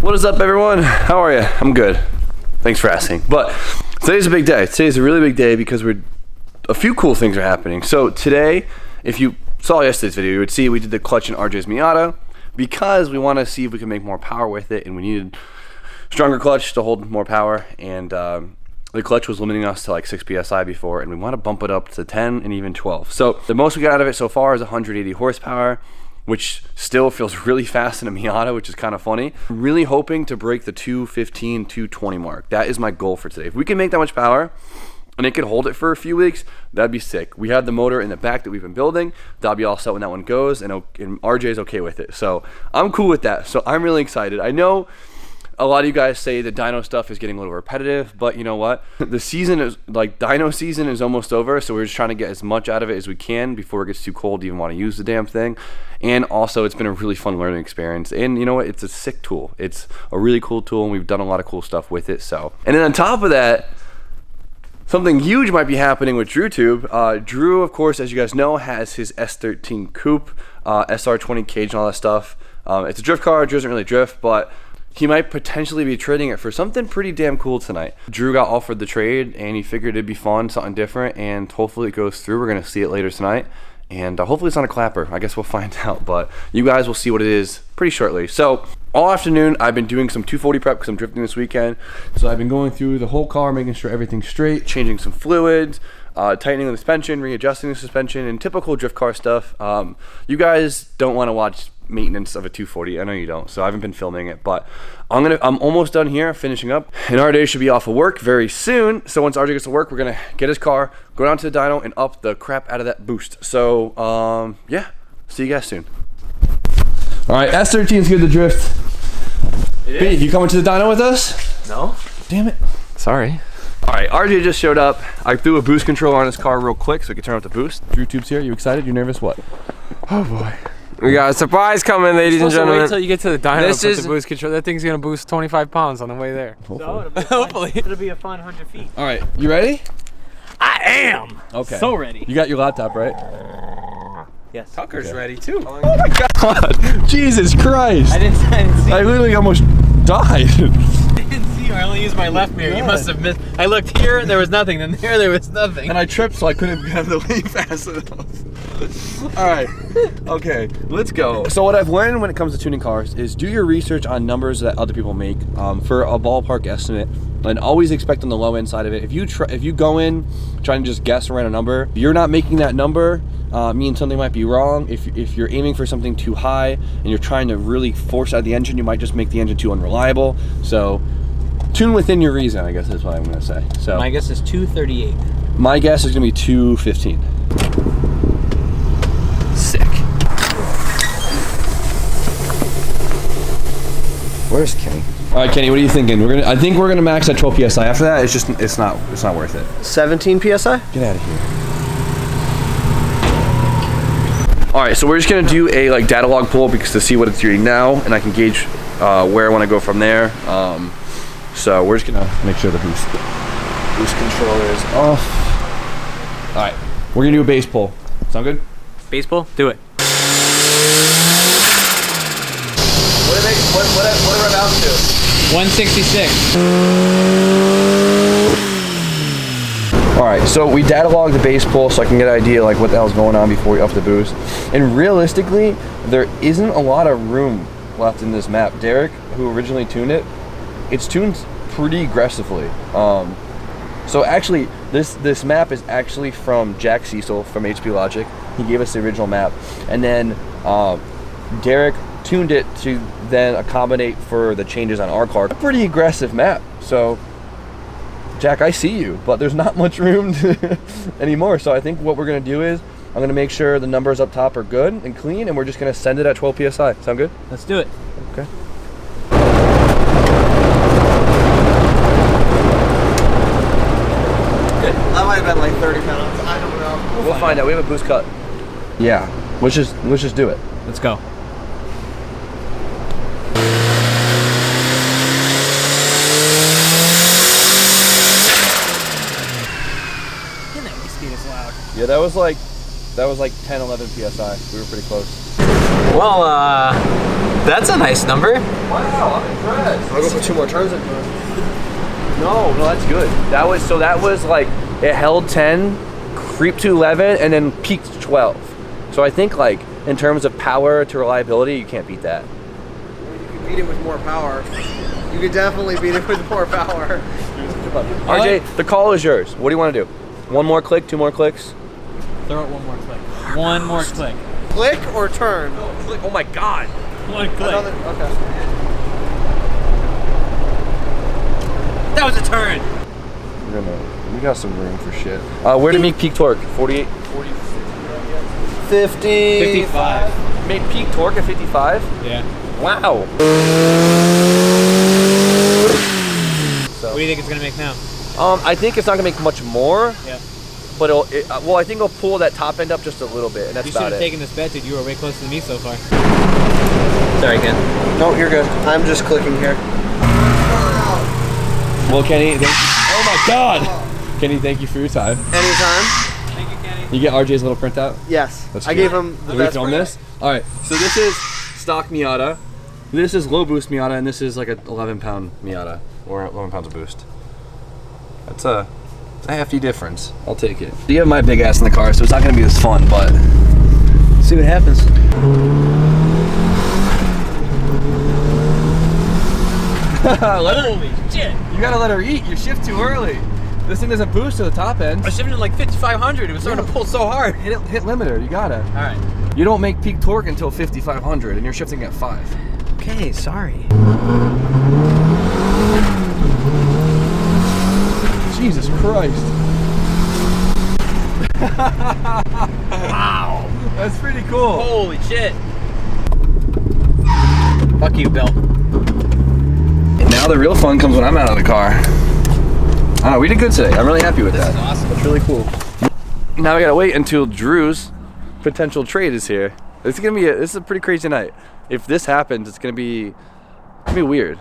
What is up, everyone? How are you? I'm good. Thanks for asking. But today's a big day. Today's a really big day because a few cool things are happening. So today, if you saw yesterday's video, you would see we did the clutch in RJ's Miata because we want to see if we can make more power with it, and we needed stronger clutch to hold more power, and the clutch was limiting us to like 6 psi before, and we want to bump it up to 10 and even 12. So the most we got out of it so far is 180 horsepower, which still feels really fast in a Miata, which is kind of funny. I'm really hoping to break the 215, 220 mark. That is my goal for today. If we can make that much power and it can hold it for a few weeks, that'd be sick. We have the motor in the back that we've been building. That'll be all set when that one goes, and RJ's okay with it. So I'm cool with that. So I'm really excited. I know a lot of you guys say the dyno stuff is getting a little repetitive, but you know what? The season is like dyno season is almost over, so we're just trying to get as much out of it as we can before it gets too cold to even want to use the damn thing. And also, it's been a really fun learning experience. And you know what? It's a sick tool. It's a really cool tool, and we've done a lot of cool stuff with it. So, and then on top of that, something huge might be happening with DrewTube. Drew, of course, as you guys know, has his S13 coupe, SR20 cage and all that stuff. It's a drift car. Drew doesn't really drift, but he might potentially be trading it for something pretty damn cool tonight. Drew got offered the trade, and he figured it'd be fun, something different, and hopefully it goes through. We're gonna see it later tonight, and hopefully it's not a clapper. I guess we'll find out, but you guys will see what it is pretty shortly. So all afternoon, I've been doing some 240 prep because I'm drifting this weekend. So I've been going through the whole car, making sure everything's straight, changing some fluids, tightening the suspension, readjusting the suspension, and typical drift car stuff. You guys don't want to watch maintenance of a 240. I know you don't, so I haven't been filming it, but I'm almost done here, finishing up, and RJ should be off of work very soon. So once RJ gets to work, we're gonna get his car, go down to the dyno, and up the crap out of that boost. So yeah, see you guys soon. All right, S13 is good to drift. B, you coming to the dyno with us? No. Damn it. Sorry. All right, RJ just showed up. I threw a boost controller on his car real quick so we could turn up the boost. DrewTube's here. You excited? You nervous? What? Oh boy. We got a surprise coming, ladies and gentlemen. Wait till you get to the dyno and put the boost control. That thing's gonna boost 25 pounds on the way there. Hopefully. Hopefully. It'll be a fun 100 feet. All right, you ready? I am. Okay. So ready. You got your laptop, right? Yes. Tucker's ready too. Oh my God! Jesus Christ! I didn't see. I literally almost died. I didn't see you. I only used my left mirror. You must have missed. I looked here and there was nothing. Then there was nothing. And I tripped, so I couldn't get the way fast enough. All right. Okay, let's go. So what I've learned when it comes to tuning cars is do your research on numbers that other people make for a ballpark estimate, and always expect on the low end side of it. If you go in trying to just guess around a number, you're not making that number. Means something might be wrong. If you're aiming for something too high and you're trying to really force out the engine, you might just make the engine too unreliable. So tune within your reason, I guess is what I'm gonna say. So My guess is 238. my guess is gonna be 215. Sick. Where's Kenny? All right, Kenny, what are you thinking? I think we're gonna max at 12 psi. After that, it's not worth it. 17 psi? Get out of here. All right, so we're just gonna do a data log pull because to see what it's reading now, and I can gauge where I want to go from there. So we're just gonna make sure the boost controller is off. All right, we're gonna do a base pull. Sound good? Baseball? Do it. What are we about to? 166. All right, so we data log the base pull so I can get an idea what the hell's going on before we up the boost. And realistically, there isn't a lot of room left in this map. Derek, who originally tuned it, it's tuned pretty aggressively. So actually, this map is actually from Jack Cecil from HP Logic. He gave us the original map, and then Derek tuned it to then accommodate for the changes on our car. A pretty aggressive map. So Jack, I see you, but there's not much room anymore. So I think what we're gonna do is I'm gonna make sure the numbers up top are good and clean, and we're just gonna send it at 12 psi. Sound good? Let's do it. Okay. That might have been like 30 pounds. I don't know. We'll find out. We have a boost cut. Yeah. Let's just do it. Let's go. Yeah, that was like 10, 11 psi. We were pretty close. Well, that's a nice number. Wow, I'm impressed. I'll go for 2 more turns into it. No, that's good. That was like, it held 10, creeped to 11, and then peaked to 12. So I think like, in terms of power to reliability, you can't beat that. You can beat it with more power. You can definitely beat it with more power. RJ, the call is yours. What do you want to do? 1 more click, 2 more clicks? Throw it 1 more click. 1 more click. Click or turn? Click. Oh my God. 1 click. Okay. That was a turn. We got some room for shit. Where to make peak torque? 48? 40? 50. 55. Make peak torque at 55? Yeah. Wow. What do you think it's gonna make now? I think it's not gonna make much more. Yeah. But well, I think it'll pull that top end up just a little bit, and that's You should about have it. taken this bet, dude. You were way closer than me so far. Sorry, Ken. No, you're good. I'm just clicking here. Well, Kenny, oh my God. Kenny, thank you for your time. Anytime. Thank you, Kenny. You get RJ's little printout? Yes. That's I good. gave him the Did we best. film this? All right, so this is stock Miata. This is low boost Miata, and this is like an 11-pound Miata, or 11 pounds of boost. That's a hefty difference. I'll take it. You have my big ass in the car, so it's not gonna be as fun, but see what happens. Holy shit! You gotta let her eat. You shift too early. This thing doesn't boost to the top end. I was shifting to like 5,500. It was starting to pull so hard. Hit limiter. You gotta. All right. You don't make peak torque until 5,500, and you're shifting at 5. Okay, sorry. Jesus Christ. Wow. That's pretty cool. Holy shit. Fuck you, Bill. Now the real fun comes when I'm out of the car. We did good today. I'm really happy with that. This is awesome. That's really cool. Now we gotta wait until Drew's potential trade is here. This is a pretty crazy night. If this happens, it's gonna be weird.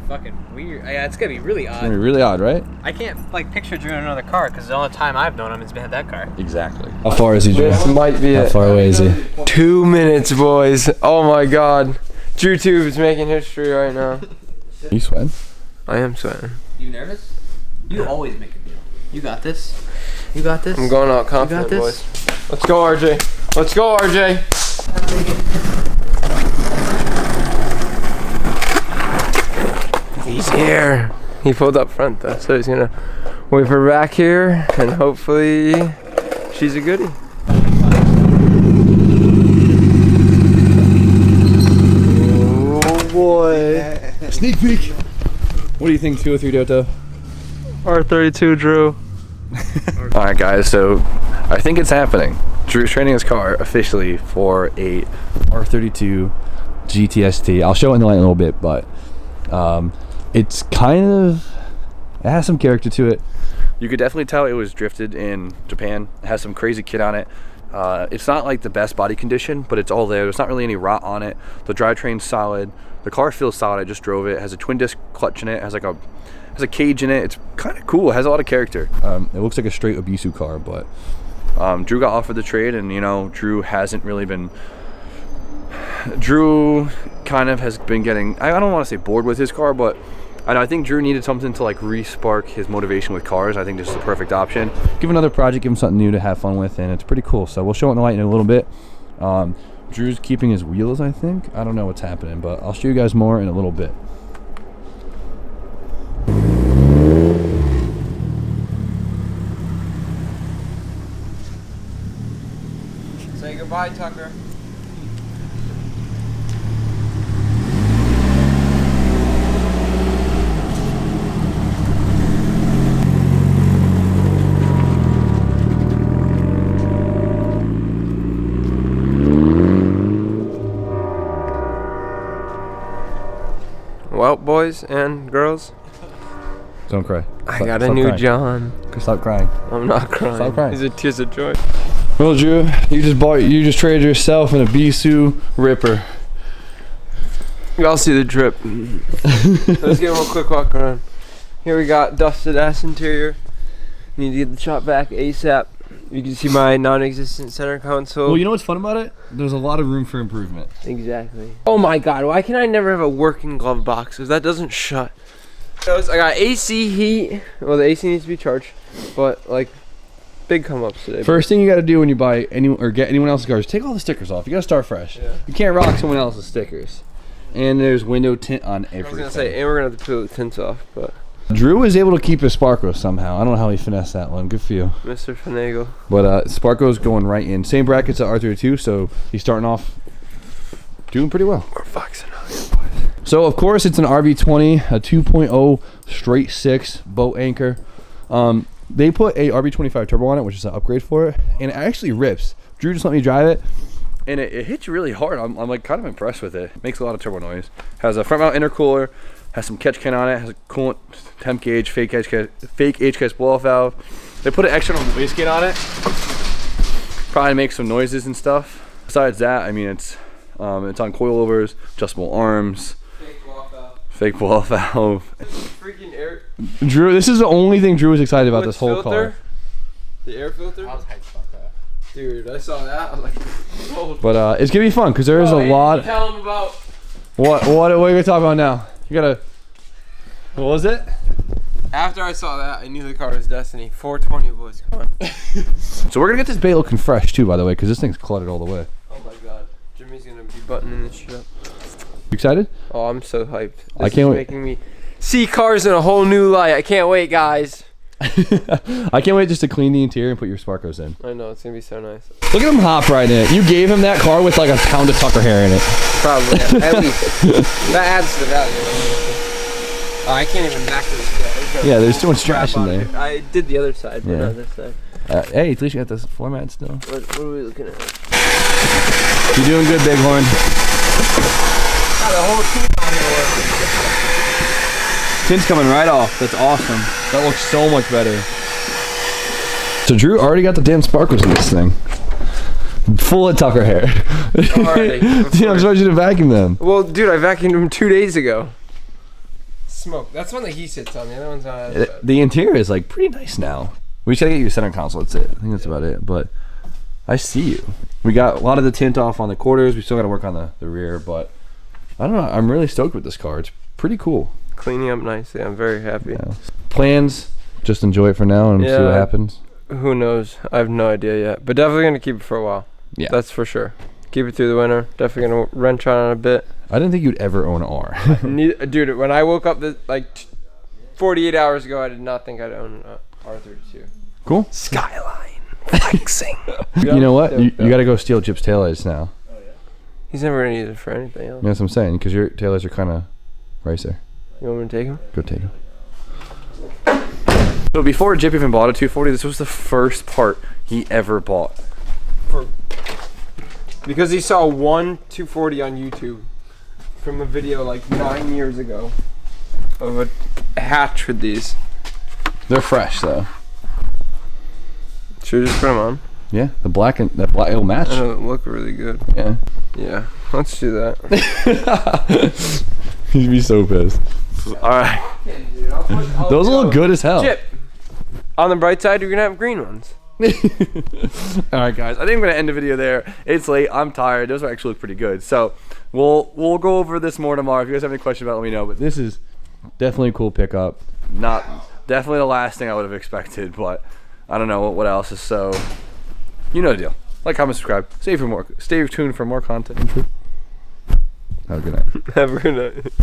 Fucking weird. Yeah, it's gonna be really It's gonna odd. be really odd, right? I can't like picture Drew in another car because the only time I've known him has been at that car. Exactly. How far is he, Drew? This might be How it. far away is he? 2 minutes, boys. Oh my God. Drew Tube's making history right now. You sweating? I am sweating. You nervous? You always make a deal. You got this. You got this. I'm going out confident, this? boys. Let's go, RJ. Let's go, RJ. He's here. He pulled up front though, so he's gonna wait for her back here, and hopefully she's a goodie. Oh boy. Sneak peek. What do you think, 203 Doto? R32 Drew. All right, guys. So I think it's happening. Drew's trading his car officially for a R32 GTST. I'll show it in the light in a little bit, but it's it has some character to it. You could definitely tell it was drifted in Japan. It has some crazy kit on it. It's not like the best body condition, but it's all there. There's not really any rot on it. The drivetrain's solid. The car feels solid. I just drove it. It has a twin disc clutch in it. It has like has a cage in it. It's kind of cool. It has a lot of character. It looks like a straight Obisu car, but Drew got offered the trade, and Drew hasn't really been. Drew kind of has been getting, I don't want to say bored with his car, but I think Drew needed something to like re-spark his motivation with cars. I think this is the perfect option. Give another project, give him something new to have fun with, and it's pretty cool. So we'll show it in the light in a little bit. Drew's keeping his wheels, I think. I don't know what's happening, but I'll show you guys more in a little bit. Say goodbye, Tucker. Well, boys and girls, Don't cry. I got a new John. Stop crying. I'm not crying. Stop crying. These are tears of joy. Well, Drew, you just traded yourself in a Bisu Ripper. Y'all see the drip. Let's give him a quick walk around. Here we got dusted ass interior. Need to get the shop back ASAP. You can see my non-existent center console. Well, you know what's fun about it? There's a lot of room for improvement. Exactly. Oh my god, why can I never have a working glove box? Because that doesn't shut. I got AC, heat. Well, the AC needs to be charged, but like big come ups today. First thing you got to do when you buy any or get anyone else's car is take all the stickers off. You got to start fresh. Yeah. You can't rock someone else's stickers. And there's window tint on everything. I was gonna say, and we're gonna have to peel the tints off, but Drew was able to keep his Sparko somehow. I don't know how he finessed that one. Good for you. Mr. Finagle. But Sparko's going right in. Same brackets at R32, so he's starting off doing pretty well. We're foxing out here, boys. So, of course, it's an RB20, a 2.0 straight 6 boat anchor. They put a RB25 turbo on it, which is an upgrade for it, and it actually rips. Drew just let me drive it, and it hits really hard. I'm like kind of impressed with it. Makes a lot of turbo noise. Has a front mount intercooler, has some catch can on it, has a coolant temp gauge, fake HKS blow off valve. They put an external wastegate on it, probably make some noises and stuff. Besides that, I mean, it's on coilovers, adjustable arms, fake blow off valve. Freaking air. Drew, this is the only thing Drew was excited about this whole car. The air filter. I was hyped about that. Dude, I saw that. I was like, oh. But it's gonna be fun because there is a lot. Tell him about. What are you gonna talk about now? You gotta. What was it? After I saw that, I knew the car was destiny. 420, boys. Come on. So we're gonna get this bay looking fresh too, by the way, because this thing's cluttered all the way. Oh my god, Jimmy's gonna be buttoning this shit up. You excited? Oh, I'm so hyped. I can't wait. Making me see cars in a whole new light. I can't wait, guys. I can't wait just to clean the interior and put your Sparkos in. I know, it's gonna be so nice. Look at him hop right in it. You gave him that car with like a pound of Tucker hair in it. Probably, at least. That adds to the value. Oh, I can't even back this. Yeah, there's too much trash in there. I did the other side, but Yeah. not this side. Hey, at least you got this format still. What are we looking at? You're doing good, Bighorn. The whole team on here. Tint's coming right off. That's awesome. That looks so much better. So Drew already got the damn Sparkles in this thing. Full of Tucker hair. Already. Dude, I'm supposed you to vacuum them. Well, dude, I vacuumed them 2 days ago. Smoke. That's one that he sits on. The other one's not as bad. The interior is like pretty nice now. We just gotta get you a center console. That's it. I think that's about it. But I see you. We got a lot of the tint off on the quarters. We still gotta work on the rear, but I don't know. I'm really stoked with this car. It's pretty cool. Cleaning up nicely. I'm very happy. Yeah. Plans, just enjoy it for now and see Yeah. what happens. Who knows? I have no idea yet. But definitely going to keep it for a while. Yeah. That's for sure. Keep it through the winter. Definitely going to wrench on it a bit. I didn't think you'd ever own an R. Dude, when I woke up 48 hours ago, I did not think I'd own an R32. Cool. Skyline. Flexing. You know what? You gotta go steal Chip's taillights now. He's never going to use it for anything else. That's what I'm saying, because your taillights are kind of racer. You want me to take him? Go take them. So before Jip even bought a 240, this was the first part he ever bought. Because he saw one 240 on YouTube from a video like 9 years ago of a hatch with these. They're fresh though. Should we just put them on? Yeah, the black and that black it'll match. I know, they look really good. Yeah. Yeah, let's do that. He'd be so pissed. All right. Those will look good as hell. Chip, on the bright side, you're gonna have green ones. All right, guys. I think I'm gonna end the video there. It's late. I'm tired. Those actually look pretty good. So we'll go over this more tomorrow. If you guys have any questions about it, let me know. But this is definitely a cool pickup. Not definitely the last thing I would have expected, but I don't know what else is. So you know the deal. Like, comment, subscribe. Stay tuned for more content. Have a good night. Have a good night.